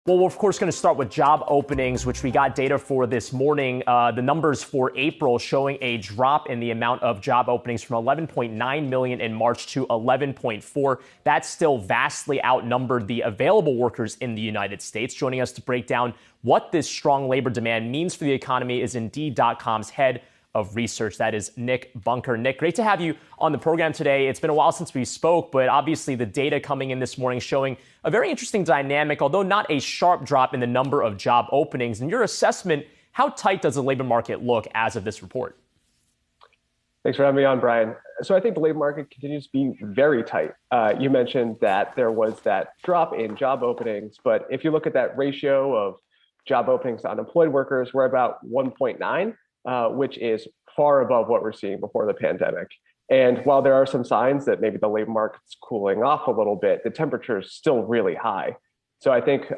Well, we're of course going to start with job openings, which we got data for this morning. The numbers for April showing a drop in the amount of job openings from 11.9 million in March to 11.4. That still vastly outnumbered the available workers in the United States. Joining us to break down what this strong labor demand means for the economy is Indeed.com's head of research. That is Nick Bunker. Nick, great to have you on the program today. It's been a while since we spoke, but obviously the data coming in this morning showing a very interesting dynamic, although not a sharp drop in the number of job openings. In your assessment, how tight does the labor market look as of this report? Thanks for having me on, Brian. So I think the labor market continues to be very tight. You mentioned that there was that drop in job openings, but if you look at that ratio of job openings to unemployed workers, we're about 1.9. Which is far above what we're seeing before the pandemic. And while there are some signs that maybe the labor market's cooling off a little bit, the temperature is still really high. So I think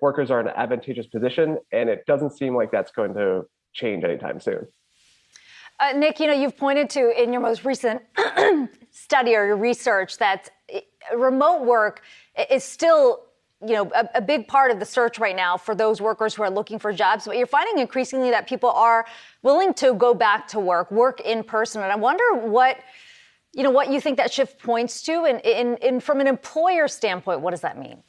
workers are in an advantageous position, and it doesn't seem like that's going to change anytime soon. Nick, you've pointed to in your most recent study or your research that remote work is still a big part of the search right now for those workers who are looking for jobs. But you're finding increasingly that people are willing to go back to work in person. And I wonder what you think that shift points to. And from an employer standpoint, what does that mean?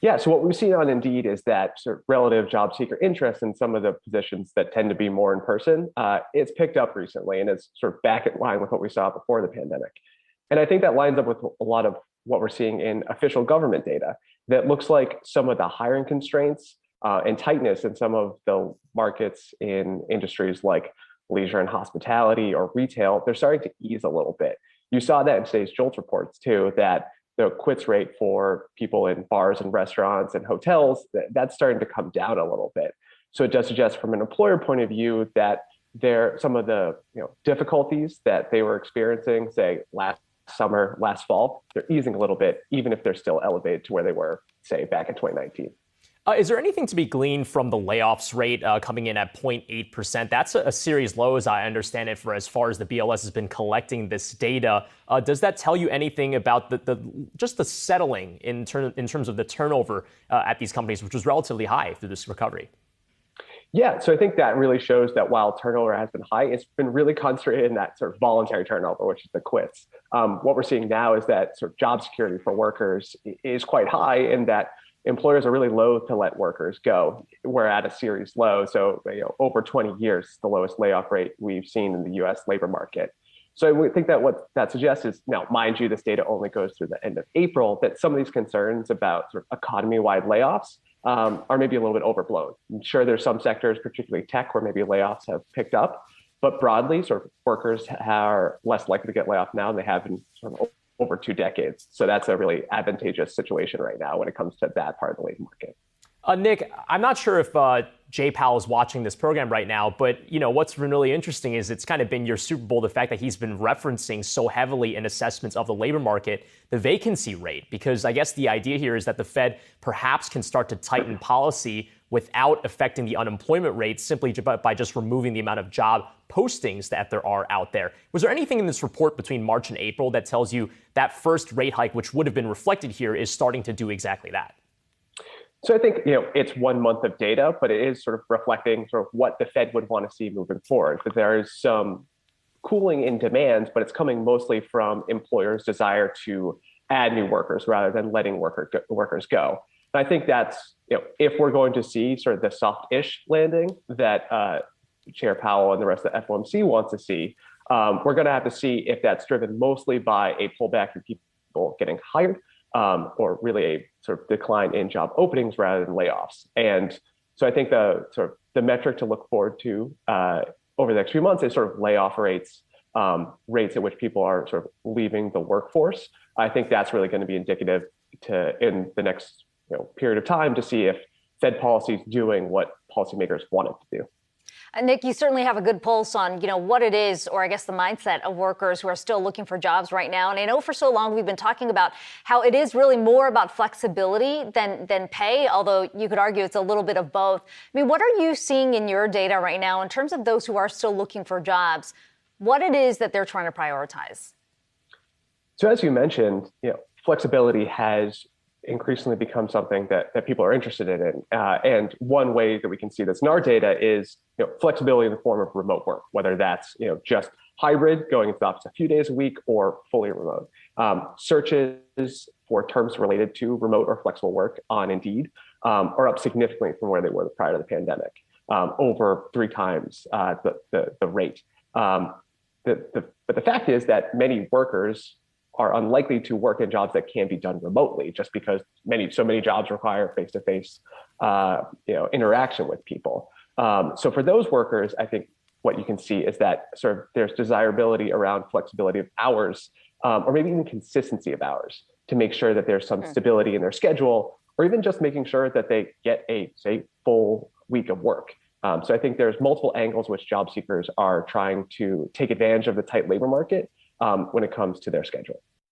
Yeah, so what we've seen on Indeed is that sort of relative job seeker interest in some of the positions that tend to be more in person. It's picked up recently, and it's sort of back in line with what we saw before the pandemic. And I think that lines up with a lot of what we're seeing in official government data that looks like some of the hiring constraints and tightness in some of the markets in industries like leisure and hospitality or retail, they're starting to ease a little bit. You saw that in today's JOLTS reports too, that the quits rate for people in bars and restaurants and hotels, that's starting to come down a little bit. So it does suggest from an employer point of view that some of the difficulties that they were experiencing, say last summer, last fall, they're easing a little bit, even if they're still elevated to where they were, say, back in 2019. Is there anything to be gleaned from the layoffs rate coming in at 0.8%? That's a series low, as I understand it, for as far as the BLS has been collecting this data. Does that tell you anything about just the settling in terms of the turnover at these companies, which was relatively high through this recovery? Yeah, so I think that really shows that while turnover has been high, it's been really concentrated in that sort of voluntary turnover, which is the quits. What we're seeing now is that sort of job security for workers is quite high, and that employers are really loath to let workers go. We're at a series low, so over 20 years, the lowest layoff rate we've seen in the U.S. labor market. So we think that what that suggests is, now, mind you, this data only goes through the end of April, that some of these concerns about sort of economy-wide layoffs are maybe a little bit overblown. I'm sure there's some sectors, particularly tech, where maybe layoffs have picked up, but broadly, sort of workers are less likely to get laid off now than they have in sort of over 2 decades. So that's a really advantageous situation right now when it comes to that part of the labor market. Nick, I'm not sure if Jay Powell is watching this program right now, but what's been really interesting is it's kind of been your Super Bowl, the fact that he's been referencing so heavily in assessments of the labor market, the vacancy rate, because I guess the idea here is that the Fed perhaps can start to tighten policy without affecting the unemployment rate simply by just removing the amount of job postings that there are out there. Was there anything in this report between March and April that tells you that first rate hike, which would have been reflected here, is starting to do exactly that? So I think it's 1 month of data, but it is sort of reflecting sort of what the Fed would want to see moving forward. But there is some cooling in demand, but it's coming mostly from employers' desire to add new workers rather than letting workers go. And I think that's if we're going to see sort of the soft-ish landing that Chair Powell and the rest of the FOMC wants to see, we're going to have to see if that's driven mostly by a pullback in people getting hired. Or really a sort of decline in job openings rather than layoffs. And so I think the metric to look forward to over the next few months is sort of layoff rates, rates at which people are sort of leaving the workforce. I think that's really going to be indicative in the next period of time to see if Fed policy is doing what policymakers want it to do. Nick, you certainly have a good pulse on, what it is, or I guess the mindset of workers who are still looking for jobs right now. And I know for so long we've been talking about how it is really more about flexibility than pay, although you could argue it's a little bit of both. I mean, what are you seeing in your data right now in terms of those who are still looking for jobs, what it is that they're trying to prioritize? So as you mentioned, flexibility increasingly become something that people are interested in. And one way that we can see this in our data is flexibility in the form of remote work, whether that's just hybrid, going into the office a few days a week, or fully remote. Searches for terms related to remote or flexible work on Indeed are up significantly from where they were prior to the pandemic, over 3 times the rate. But the fact is that many workers are unlikely to work in jobs that can be done remotely, just because so many jobs require face-to-face interaction with people. So for those workers, I think what you can see is that sort of there's desirability around flexibility of hours, or maybe even consistency of hours, to make sure that there's some stability in their schedule, or even just making sure that they get a, say, full week of work. So I think there's multiple angles which job seekers are trying to take advantage of the tight labor market when it comes to their schedule.